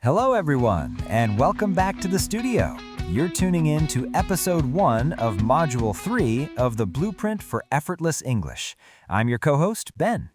Hello, everyone, and welcome back to the studio. You're tuning in to Episode 1 of Module 3 of the Blueprint for Effortless English. I'm your co-host, Ben.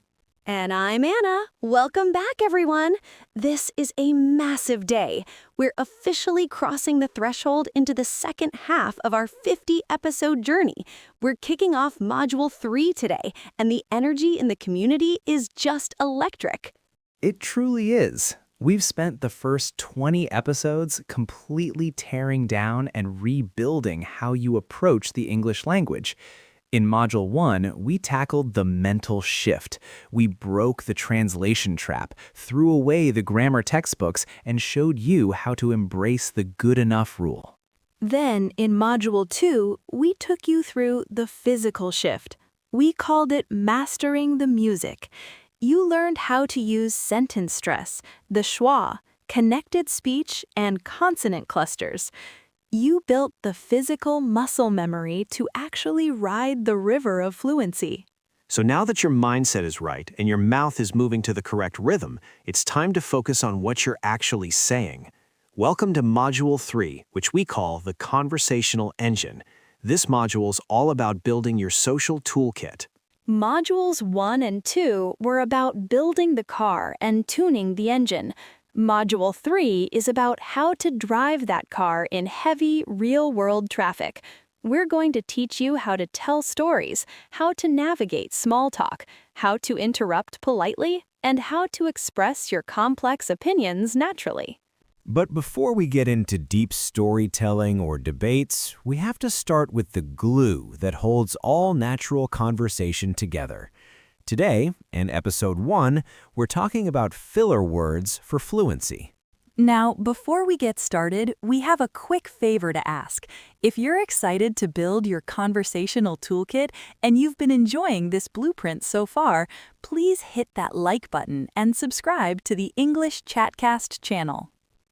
And I'm Anna. Welcome back, everyone. This is a massive day. We're officially crossing the threshold into the second half of our 50-episode journey. We're kicking off Module 3 today, and the energy in the community is just electric. It truly is. We've spent the first 20 episodes completely tearing down and rebuilding how you approach the English language. In Module 1, we tackled the mental shift. We broke the translation trap, threw away the grammar textbooks, and showed you how to embrace the good enough rule. Then, in Module 2, we took you through the physical shift. We called it Mastering the Music. You learned how to use sentence stress, the schwa, connected speech, and consonant clusters. You built the physical muscle memory to actually ride the river of fluency. So now that your mindset is right and your mouth is moving to the correct rhythm, it's time to focus on what you're actually saying. Welcome to Module 3, which we call the Conversational Engine. This module's all about building your social toolkit. Modules 1 and 2 were about building the car and tuning the engine. Module 3 is about how to drive that car in heavy, real-world traffic. We're going to teach you how to tell stories, how to navigate small talk, how to interrupt politely, and how to express your complex opinions naturally. But before we get into deep storytelling or debates, we have to start with the glue that holds all natural conversation together. Today, in Episode 1, we're talking about filler words for fluency. Now, before we get started, we have a quick favor to ask. If you're excited to build your conversational toolkit and you've been enjoying this blueprint so far, please hit that like button and subscribe to the English Chatcast channel.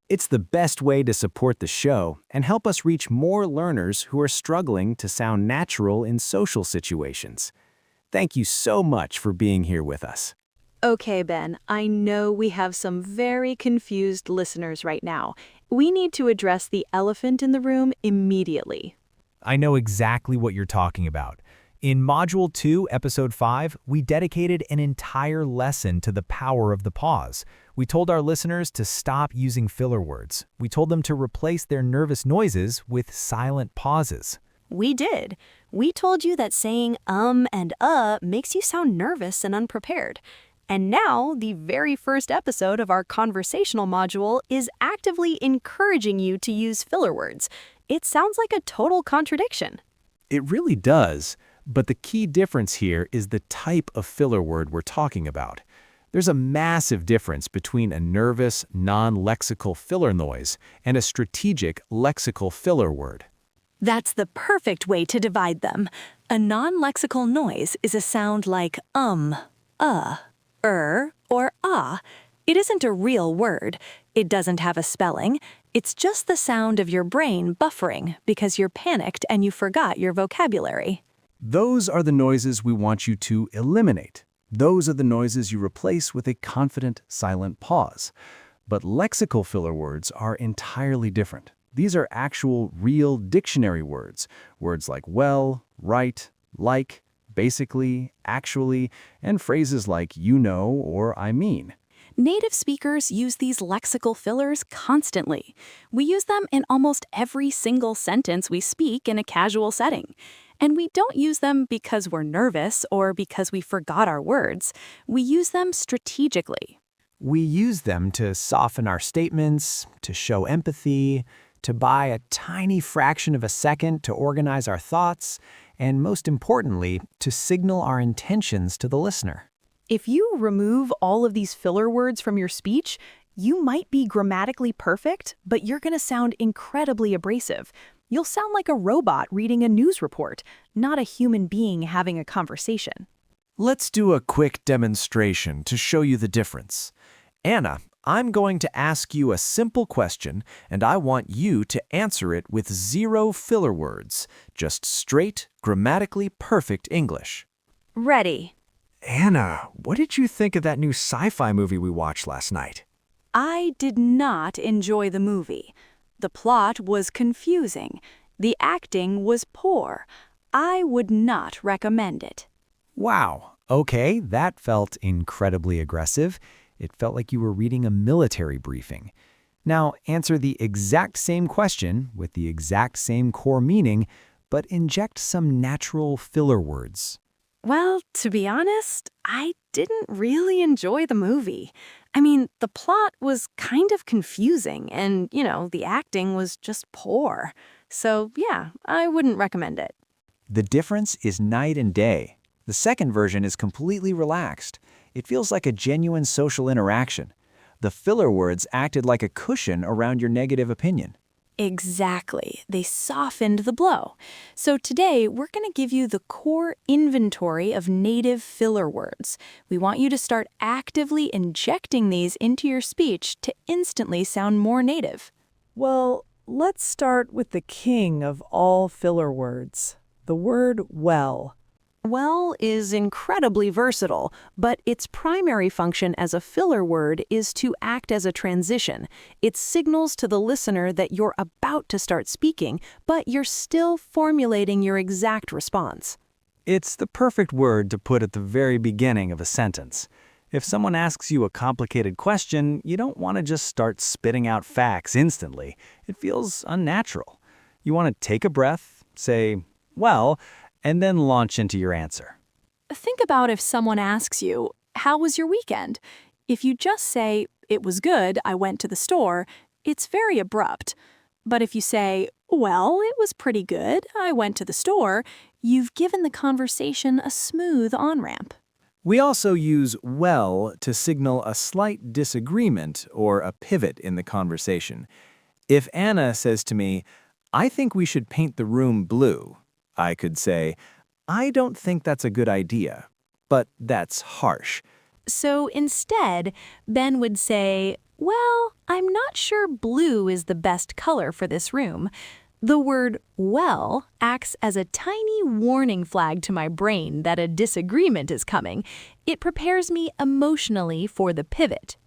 It's the best way to support the show and help us reach more learners who are struggling to sound natural in social situations. Thank you so much for being here with us. Okay, Ben, I know we have some very confused listeners right now. We need to address the elephant in the room immediately. I know exactly what you're talking about. In Module 2, Episode 5, we dedicated an entire lesson to the power of the pause. We told our listeners to stop using filler words. We told them to replace their nervous noises with silent pauses. We did. We told you that saying and makes you sound nervous and unprepared. And now, the very first episode of our conversational module is actively encouraging you to use filler words. It sounds like a total contradiction. It really does, but the key difference here is the type of filler word we're talking about. There's a massive difference between a nervous, non-lexical filler noise and a strategic lexical filler word. That's the perfect way to divide them. A non-lexical noise is a sound like or ah. It isn't a real word. It doesn't have a spelling. It's just the sound of your brain buffering because you're panicked and you forgot your vocabulary. Those are the noises we want you to eliminate. Those are the noises you replace with a confident, silent pause. But lexical filler words are entirely different. These are actual, real dictionary words. Words like well, right, like, basically, actually, and phrases like you know or I mean. Native speakers use these lexical fillers constantly. We use them in almost every single sentence we speak in a casual setting. And we don't use them because we're nervous or because we forgot our words. We use them strategically. We use them to soften our statements, to show empathy, to buy a tiny fraction of a second to organize our thoughts, and most importantly, to signal our intentions to the listener. If you remove all of these filler words from your speech, you might be grammatically perfect, but you're going to sound incredibly abrasive. You'll sound like a robot reading a news report, not a human being having a conversation. Let's do a quick demonstration to show you the difference. Anna, I'm going to ask you a simple question, and I want you to answer it with 0 filler words, just straight, grammatically perfect English. Ready. Anna, what did you think of that new sci-fi movie we watched last night? I did not enjoy the movie. The plot was confusing. The acting was poor. I would not recommend it. Wow, okay, that felt incredibly aggressive. It felt like you were reading a military briefing. Now, answer the exact same question with the exact same core meaning, but inject some natural filler words. Well, to be honest, I didn't really enjoy the movie. I mean, the plot was kind of confusing and, the acting was just poor. So, yeah, I wouldn't recommend it. The difference is night and day. The second version is completely relaxed. It feels like a genuine social interaction. The filler words acted like a cushion around your negative opinion. Exactly. They softened the blow. So today, we're going to give you the core inventory of native filler words. We want you to start actively injecting these into your speech to instantly sound more native. Well, let's start with the king of all filler words, the word well. Well is incredibly versatile, but its primary function as a filler word is to act as a transition. It signals to the listener that you're about to start speaking, but you're still formulating your exact response. It's the perfect word to put at the very beginning of a sentence. If someone asks you a complicated question, you don't want to just start spitting out facts instantly. It feels unnatural. You want to take a breath, say, well, and then launch into your answer. Think about if someone asks you, "How was your weekend?" If you just say, "It was good, I went to the store," it's very abrupt. But if you say, "Well, it was pretty good, I went to the store," you've given the conversation a smooth on-ramp. We also use well to signal a slight disagreement or a pivot in the conversation. If Anna says to me, "I think we should paint the room blue," I could say, "I don't think that's a good idea," but that's harsh. So instead, Ben would say, "Well, I'm not sure blue is the best color for this room." The word well acts as a tiny warning flag to my brain that a disagreement is coming. It prepares me emotionally for the pivot.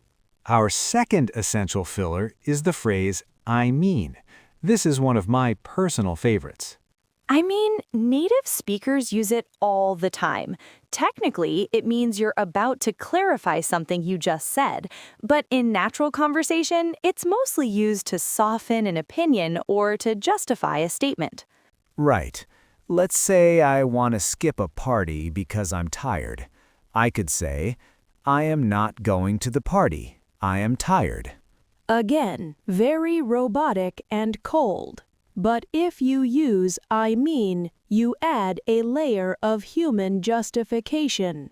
Our second essential filler is the phrase, "I mean." This is one of my personal favorites. I mean, native speakers use it all the time. Technically, it means you're about to clarify something you just said. But in natural conversation, it's mostly used to soften an opinion or to justify a statement. Right. Let's say I want to skip a party because I'm tired. I could say, "I am not going to the party. I am tired." Again, very robotic and cold. But if you use I mean, you add a layer of human justification.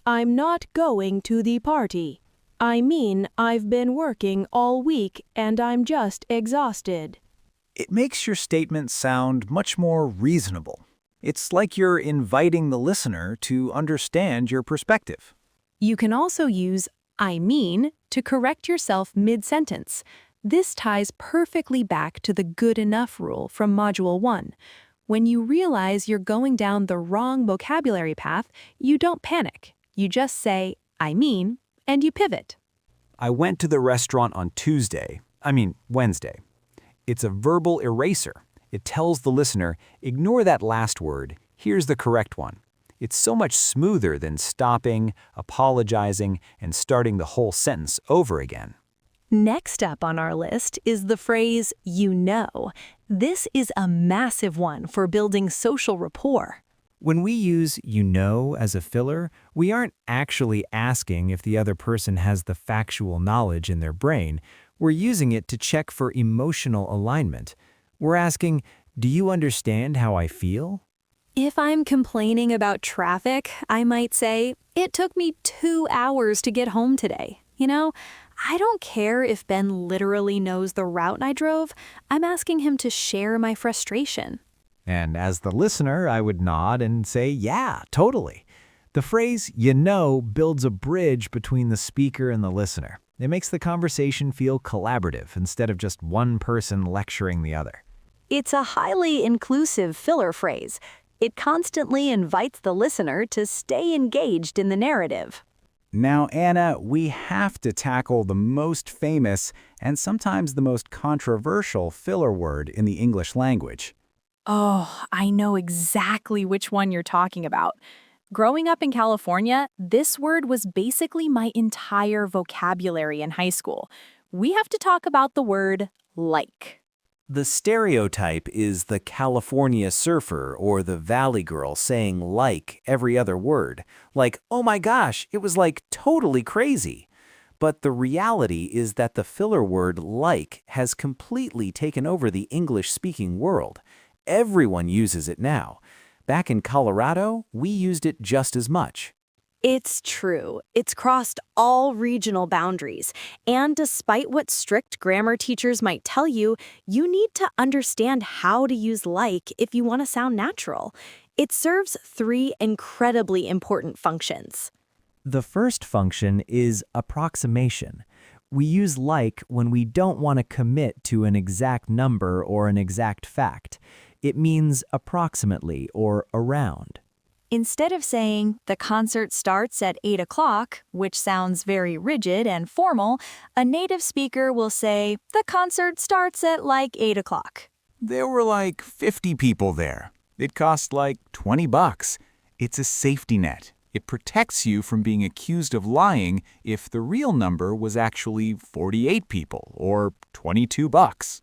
I'm not going to the party. I mean, I've been working all week and I'm just exhausted. It makes your statement sound much more reasonable. It's like you're inviting the listener to understand your perspective. You can also use I mean to correct yourself mid-sentence. This ties perfectly back to the good enough rule from Module 1. When you realize you're going down the wrong vocabulary path, you don't panic. You just say, "I mean," and you pivot. I went to the restaurant on Wednesday. It's a verbal eraser. It tells the listener, ignore that last word, here's the correct one. It's so much smoother than stopping, apologizing, and starting the whole sentence over again. Next up on our list is the phrase, "you know." This is a massive one for building social rapport. When we use "you know" as a filler, we aren't actually asking if the other person has the factual knowledge in their brain. We're using it to check for emotional alignment. We're asking, "Do you understand how I feel?" If I'm complaining about traffic, I might say, "It took me 2 hours to get home today." I don't care if Ben literally knows the route I drove. I'm asking him to share my frustration. And as the listener, I would nod and say, "Yeah, totally." The phrase "you know" builds a bridge between the speaker and the listener. It makes the conversation feel collaborative instead of just one person lecturing the other. It's a highly inclusive filler phrase. It constantly invites the listener to stay engaged in the narrative. Now, Anna, we have to tackle the most famous and sometimes the most controversial filler word in the English language. Oh, I know exactly which one you're talking about. Growing up in California, this word was basically my entire vocabulary in high school. We have to talk about the word like. The stereotype is the California surfer or the valley girl saying like every other word. Like, oh my gosh, it was like totally crazy. But the reality is that the filler word like has completely taken over the English-speaking world. Everyone uses it now. Back in Colorado, we used it just as much. It's true. It's crossed all regional boundaries. And despite what strict grammar teachers might tell you, you need to understand how to use like if you want to sound natural. It serves 3 incredibly important functions. The first function is approximation. We use like when we don't want to commit to an exact number or an exact fact. It means approximately or around. Instead of saying, the concert starts at 8 o'clock, which sounds very rigid and formal, a native speaker will say, the concert starts at like 8 o'clock. There were like 50 people there. It cost like $20. It's a safety net. It protects you from being accused of lying if the real number was actually 48 people or $22.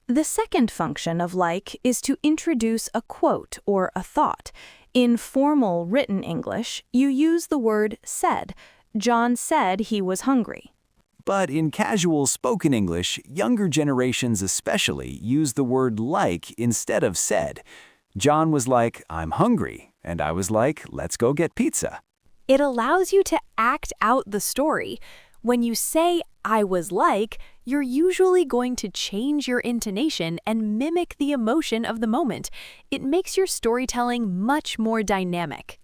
The second function of like is to introduce a quote or a thought. In formal written English, you use the word said. John said he was hungry. But in casual spoken English, younger generations especially use the word like instead of said. John was like, I'm hungry, and I was like, let's go get pizza. It allows you to act out the story. When you say, I was like, you're usually going to change your intonation and mimic the emotion of the moment. It makes your storytelling much more dynamic.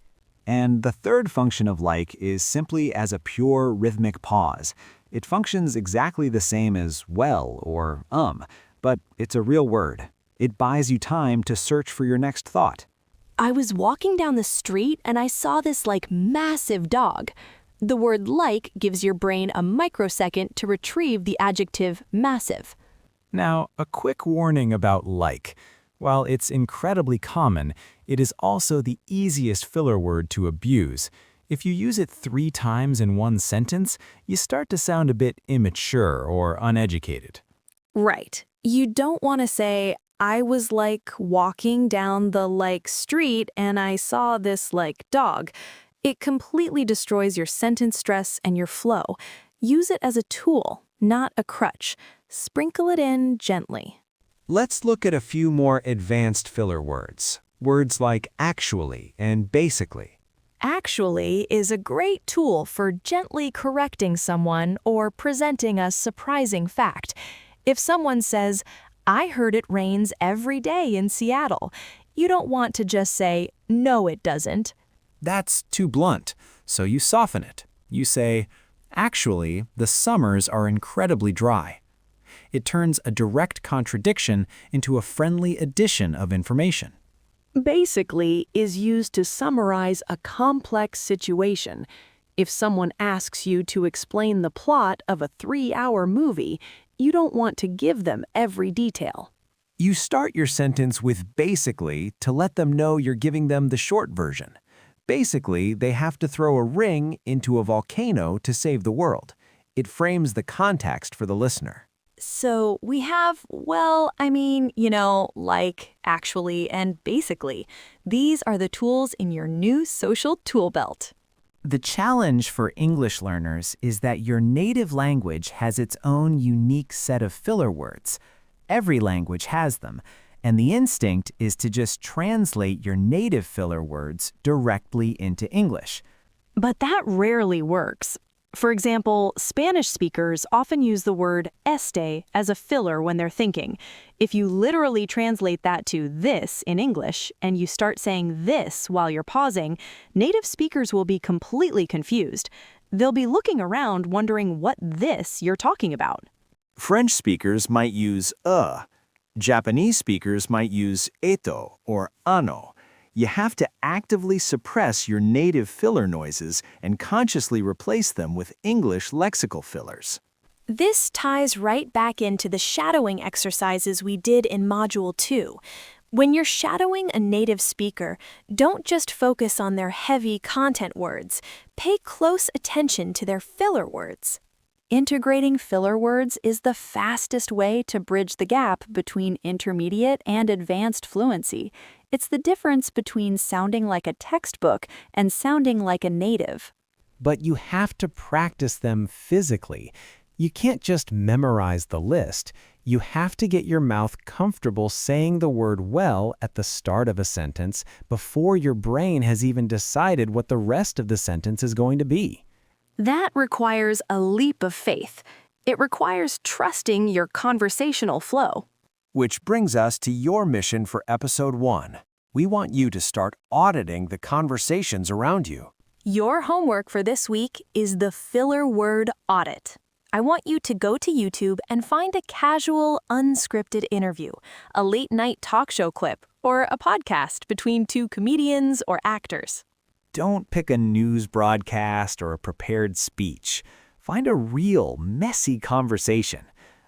And the third function of like is simply as a pure rhythmic pause. It functions exactly the same as well or but it's a real word. It buys you time to search for your next thought. I was walking down the street and I saw this massive dog. The word like gives your brain a microsecond to retrieve the adjective massive. Now, a quick warning about like. While it's incredibly common, it is also the easiest filler word to abuse. If you use it 3 times in one sentence, you start to sound a bit immature or uneducated. Right. You don't want to say, I was walking down the street and I saw this dog. It completely destroys your sentence stress and your flow. Use it as a tool, not a crutch. Sprinkle it in gently. Let's look at a few more advanced filler words. Words like actually and basically. Actually is a great tool for gently correcting someone or presenting a surprising fact. If someone says, I heard it rains every day in Seattle, you don't want to just say, no, it doesn't. That's too blunt, so you soften it. You say, actually, the summers are incredibly dry. It turns a direct contradiction into a friendly addition of information. Basically is used to summarize a complex situation. If someone asks you to explain the plot of a 3-hour movie, you don't want to give them every detail. You start your sentence with basically to let them know you're giving them the short version. Basically, they have to throw a ring into a volcano to save the world. It frames the context for the listener. So we have, actually, and basically. These are the tools in your new social tool belt. The challenge for English learners is that your native language has its own unique set of filler words. Every language has them, and the instinct is to just translate your native filler words directly into English. But that rarely works. For example, Spanish speakers often use the word este as a filler when they're thinking. If you literally translate that to this in English, and you start saying this while you're pausing, native speakers will be completely confused. They'll be looking around wondering what this you're talking about. French speakers might use Japanese speakers might use eto or ano. You have to actively suppress your native filler noises and consciously replace them with English lexical fillers. This ties right back into the shadowing exercises we did in Module 2. When you're shadowing a native speaker, don't just focus on their heavy content words. Pay close attention to their filler words. Integrating filler words is the fastest way to bridge the gap between intermediate and advanced fluency. It's the difference between sounding like a textbook and sounding like a native. But you have to practice them physically. You can't just memorize the list. You have to get your mouth comfortable saying the word well at the start of a sentence before your brain has even decided what the rest of the sentence is going to be. That requires a leap of faith. It requires trusting your conversational flow. Which brings us to your mission for Episode 1. We want you to start auditing the conversations around you. Your homework for this week is the filler word audit. I want you to go to YouTube and find a casual, unscripted interview, a late-night talk show clip, or a podcast between two comedians or actors. Don't pick a news broadcast or a prepared speech. Find a real, messy conversation.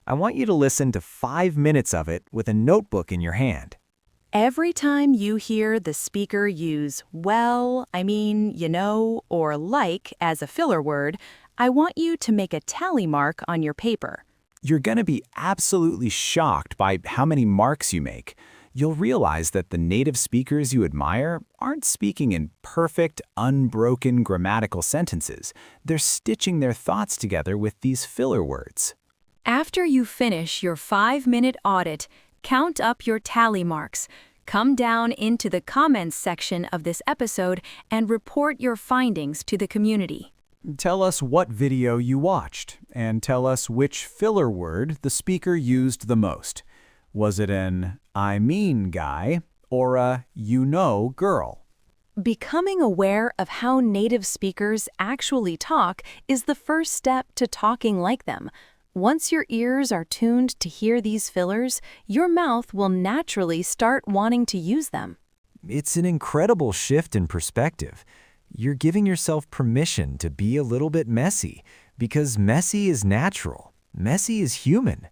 I want you to listen to 5 minutes of it with a notebook in your hand. Every time you hear the speaker use well, or like as a filler word, I want you to make a tally mark on your paper. You're going to be absolutely shocked by how many marks you make. You'll realize that the native speakers you admire aren't speaking in perfect, unbroken grammatical sentences. They're stitching their thoughts together with these filler words. After you finish your 5-minute audit, count up your tally marks. Come down into the comments section of this episode and report your findings to the community. Tell us what video you watched, and tell us which filler word the speaker used the most. Was it an I mean guy or a you know girl? Becoming aware of how native speakers actually talk is the first step to talking like them. Once your ears are tuned to hear these fillers, your mouth will naturally start wanting to use them. It's an incredible shift in perspective. You're giving yourself permission to be a little bit messy, because messy is natural. Messy is human.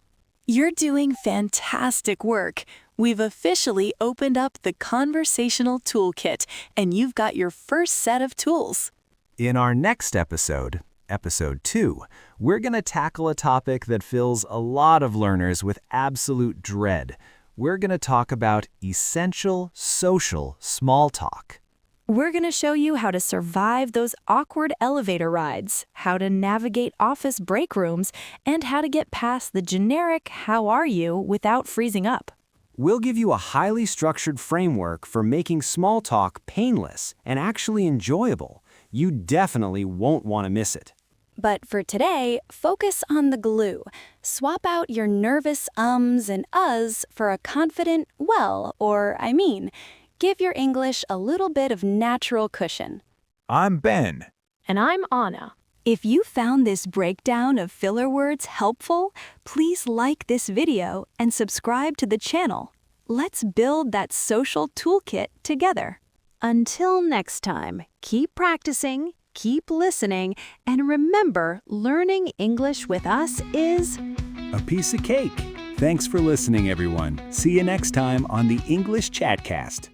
You're doing fantastic work. We've officially opened up the Conversational Toolkit, and you've got your first set of tools. In our next episode, Episode 2, we're going to tackle a topic that fills a lot of learners with absolute dread. We're going to talk about essential social small talk. We're going to show you how to survive those awkward elevator rides, how to navigate office break rooms, and how to get past the generic "how are you" without freezing up. We'll give you a highly structured framework for making small talk painless and actually enjoyable. You definitely won't want to miss it. But for today, focus on the glue. Swap out your nervous ums and uhs for a confident well or I mean. Give your English a little bit of natural cushion. I'm Ben. And I'm Anna. If you found this breakdown of filler words helpful, please like this video and subscribe to the channel. Let's build that social toolkit together. Until next time, keep practicing, keep listening, and remember, learning English with us is A piece of cake. Thanks for listening, everyone. See you next time on the English Chatcast.